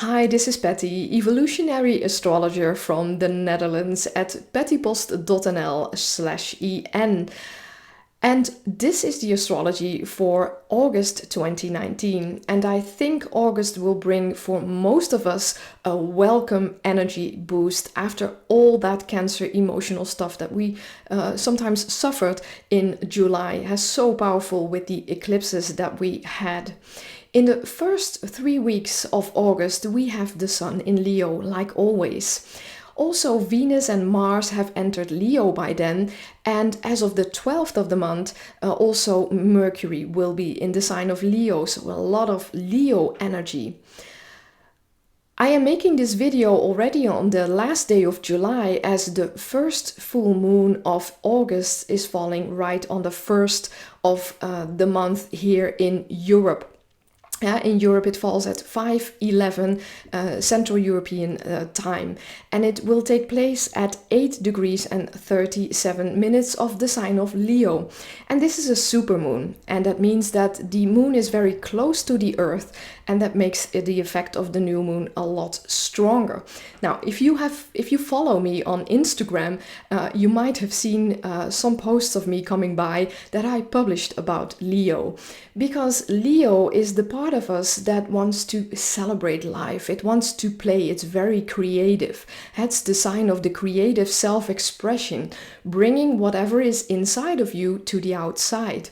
Hi, this is Patty, evolutionary astrologer from the Netherlands at pattypost.nl/en. And this is the astrology for August 2019. And I think August will bring for most of us a welcome energy boost after all that Cancer emotional stuff that we sometimes suffered in July. Has so powerful with the eclipses that we had. In the first 3 weeks of August, we have the Sun in Leo, like always. Also, Venus and Mars have entered Leo by then, and as of the 12th of the month, also Mercury will be in the sign of Leo, so a lot of Leo energy. I am making this video already on the last day of July, as the first full moon of August is falling right on the 1st of the month here in Europe. In Europe, it falls at 5:11 Central European time, and it will take place at 8 degrees and 37 minutes of the sign of Leo. And this is a supermoon, and that means that the moon is very close to the Earth, and that makes the effect of the new moon a lot stronger. Now, if you follow me on Instagram, you might have seen some posts of me coming by that I published about Leo, because Leo is the part of us that wants to celebrate life. It wants to play. It's very creative. That's the sign of the creative self-expression, bringing whatever is inside of you to the outside.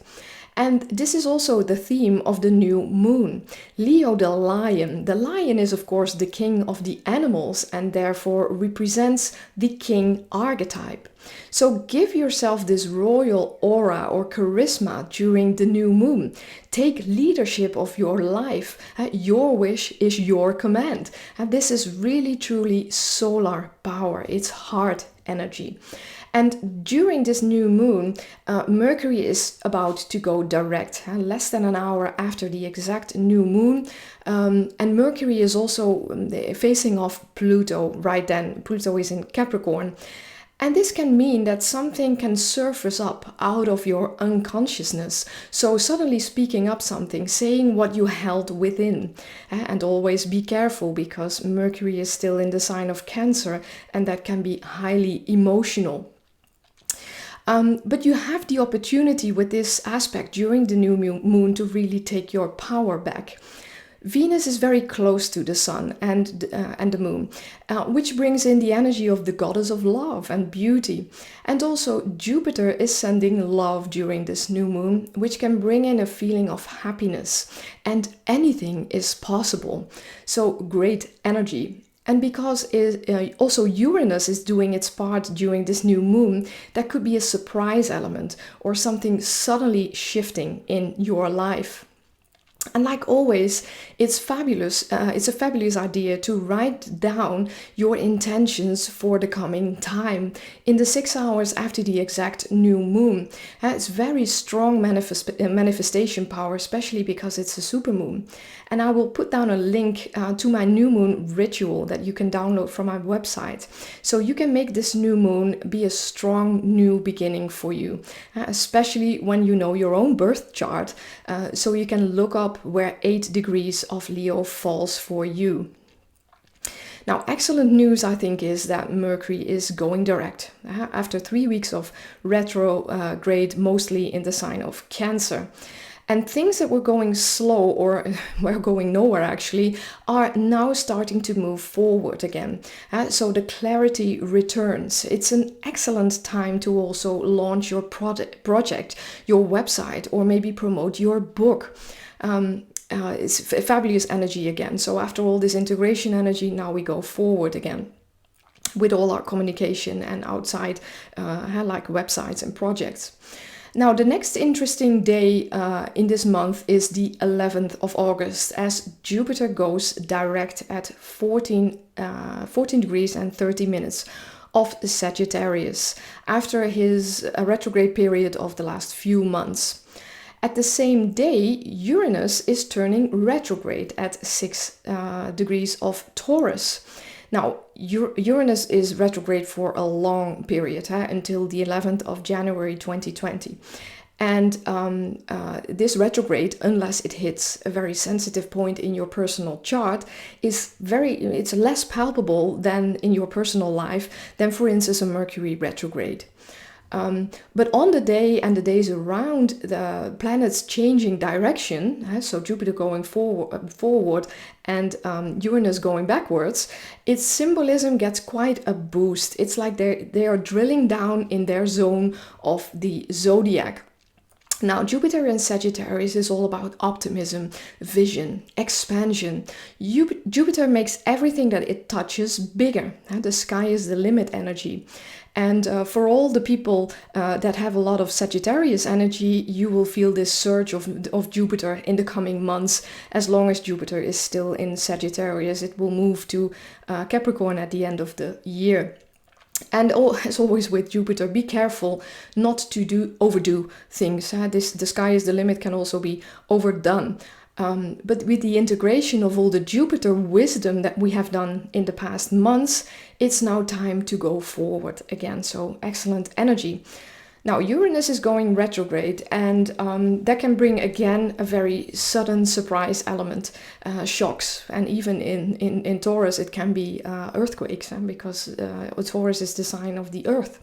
And this is also the theme of the new moon. Leo the lion. The lion is, of course, the king of the animals and therefore represents the king archetype. So give yourself this royal aura or charisma during the new moon. Take leadership of your life. Your wish is your command. And this is really, truly solar power. It's heart energy. And during this new moon, Mercury is about to go direct, less than an hour after the exact new moon. And Mercury is also facing off Pluto right then. Pluto is in Capricorn. And this can mean that something can surface up out of your unconsciousness. So suddenly speaking up something, saying what you held within. And always be careful, because Mercury is still in the sign of Cancer, and that can be highly emotional. But you have the opportunity with this aspect during the new moon to really take your power back. Venus is very close to the Sun and the Moon, which brings in the energy of the goddess of love and beauty. And also Jupiter is sending love during this new moon, which can bring in a feeling of happiness. And anything is possible. So great energy. And because also Uranus is doing its part during this new moon, that could be a surprise element or something suddenly shifting in your life. And like always, it's fabulous. It's a fabulous idea to write down your intentions for the coming time in the 6 hours after the exact new moon. It's very strong manifestation power, especially because it's a supermoon. And I will put down a link to my new moon ritual that you can download from my website. So you can make this new moon be a strong new beginning for you, especially when you know your own birth chart. So you can look up where 8 degrees of Leo falls for you. Now, excellent news, I think, is that Mercury is going direct after 3 weeks of retrograde, mostly in the sign of Cancer. And things that were going slow or were going nowhere actually are now starting to move forward again. So the clarity returns. It's an excellent time to also launch your project, your website, or maybe promote your book. It's fabulous energy again. So after all this integration energy, now we go forward again with all our communication and outside like websites and projects. Now, the next interesting day in this month is the 11th of August, as Jupiter goes direct at 14 degrees and 30 minutes of Sagittarius after his retrograde period of the last few months. At the same day, Uranus is turning retrograde at 6 degrees of Taurus. Now, Uranus is retrograde for a long period, until the 11th of January 2020. And this retrograde, unless it hits a very sensitive point in your personal chart, it's less palpable than in your personal life than, for instance, a Mercury retrograde. But on the day and the days around the planets changing direction, so Jupiter going forward and Uranus going backwards, its symbolism gets quite a boost. It's like they are drilling down in their zone of the zodiac. Now, Jupiter in Sagittarius is all about optimism, vision, expansion. Jupiter makes everything that it touches bigger. The sky is the limit energy. And for all the people that have a lot of Sagittarius energy, you will feel this surge of Jupiter in the coming months. As long as Jupiter is still in Sagittarius, it will move to Capricorn at the end of the year. And as always with Jupiter, be careful not to overdo things. The sky is the limit can also be overdone. But with the integration of all the Jupiter wisdom that we have done in the past months, it's now time to go forward again. So excellent energy. Now, Uranus is going retrograde, and that can bring again a very sudden surprise element, shocks. And even in Taurus, it can be earthquakes, because Taurus is the sign of the earth.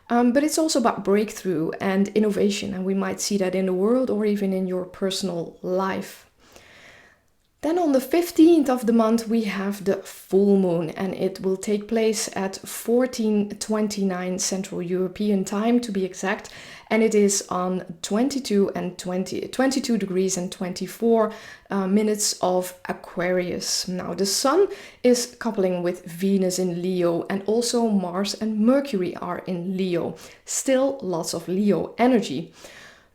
But it's also about breakthrough and innovation, and we might see that in the world or even in your personal life. Then on the 15th of the month, we have the full moon, and it will take place at 14:29 Central European time, to be exact. And it is on 22 degrees and 24 minutes of Aquarius. Now, the sun is coupling with Venus in Leo, and also Mars and Mercury are in Leo. Still lots of Leo energy.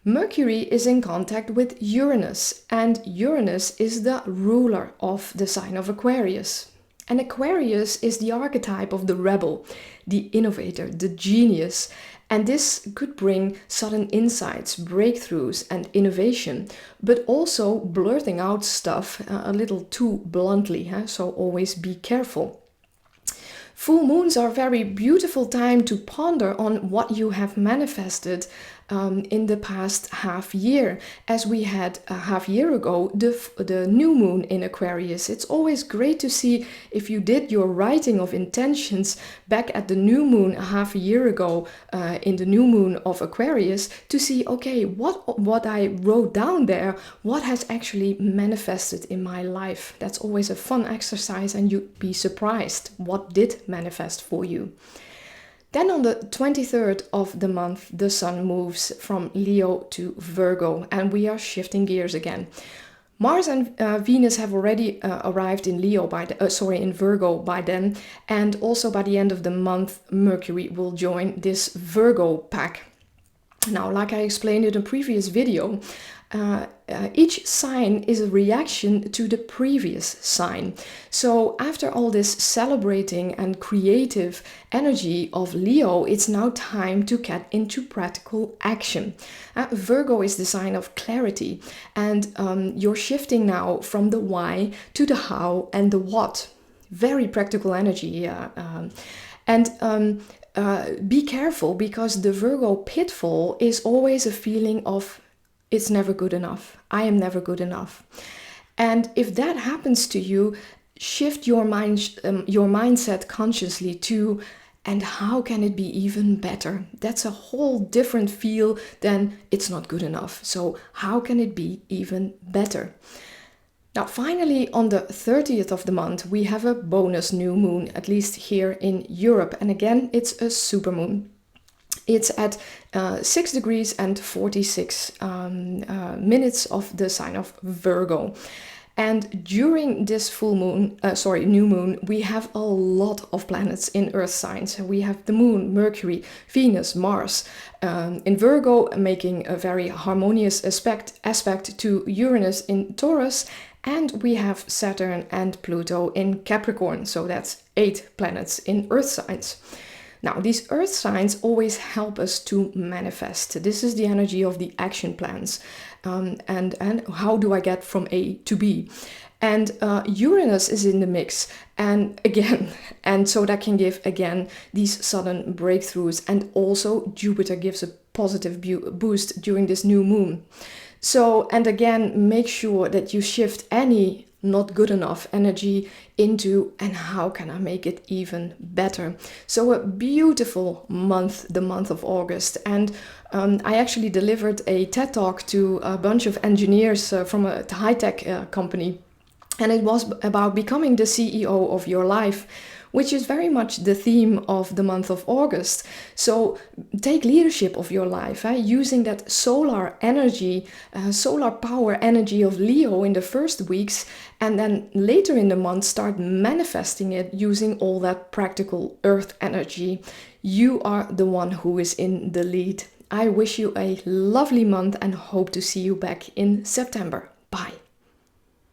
Mercury is in contact with Uranus, and Uranus is the ruler of the sign of Aquarius. And Aquarius is the archetype of the rebel, the innovator, the genius. And this could bring sudden insights, breakthroughs, and innovation, but also blurting out stuff a little too bluntly, so always be careful. Full moons are a very beautiful time to ponder on what you have manifested in the past half year. As we had a half year ago, the new moon in Aquarius. It's always great to see if you did your writing of intentions back at the new moon a half a year ago in the new moon of Aquarius, to see, okay, what I wrote down there, what has actually manifested in my life. That's always a fun exercise, and you'd be surprised what did manifest for you. Then on the 23rd of the month, the sun moves from Leo to Virgo, and we are shifting gears again. Mars and Venus have already arrived in in Virgo by then, and also by the end of the month, Mercury will join this Virgo pack. Now, like I explained in a previous video, each sign is a reaction to the previous sign. So after all this celebrating and creative energy of Leo, it's now time to get into practical action. Virgo is the sign of clarity, and you're shifting now from the why to the how and the what. Very practical energy. Be careful, because the Virgo pitfall is always a feeling of it's never good enough. I am never good enough. And if that happens to you, shift your mindset consciously to, and how can it be even better? That's a whole different feel than it's not good enough. So how can it be even better? Now, finally, on the 30th of the month, we have a bonus new moon, at least here in Europe. And again, it's a supermoon. It's at 6 degrees and 46 minutes of the sign of Virgo. And during this new moon, we have a lot of planets in Earth signs. We have the moon, Mercury, Venus, Mars. In Virgo, making a very harmonious aspect to Uranus in Taurus. And we have Saturn and Pluto in Capricorn. So that's 8 planets in Earth signs. Now, these earth signs always help us to manifest. This is the energy of the action plans. And how do I get from A to B? And Uranus is in the mix. And so that can give, again, these sudden breakthroughs. And also Jupiter gives a positive boost during this new moon. So, and again, make sure that you shift any not good enough energy into, and how can I make it even better? So a beautiful month, the month of August. And I actually delivered a TED talk to a bunch of engineers from a high-tech company. And it was about becoming the CEO of your life, which is very much the theme of the month of August. So take leadership of your life, using that solar energy, solar power energy of Leo in the first weeks, and then later in the month start manifesting it using all that practical earth energy. You are the one who is in the lead. I wish you a lovely month and hope to see you back in September. Bye.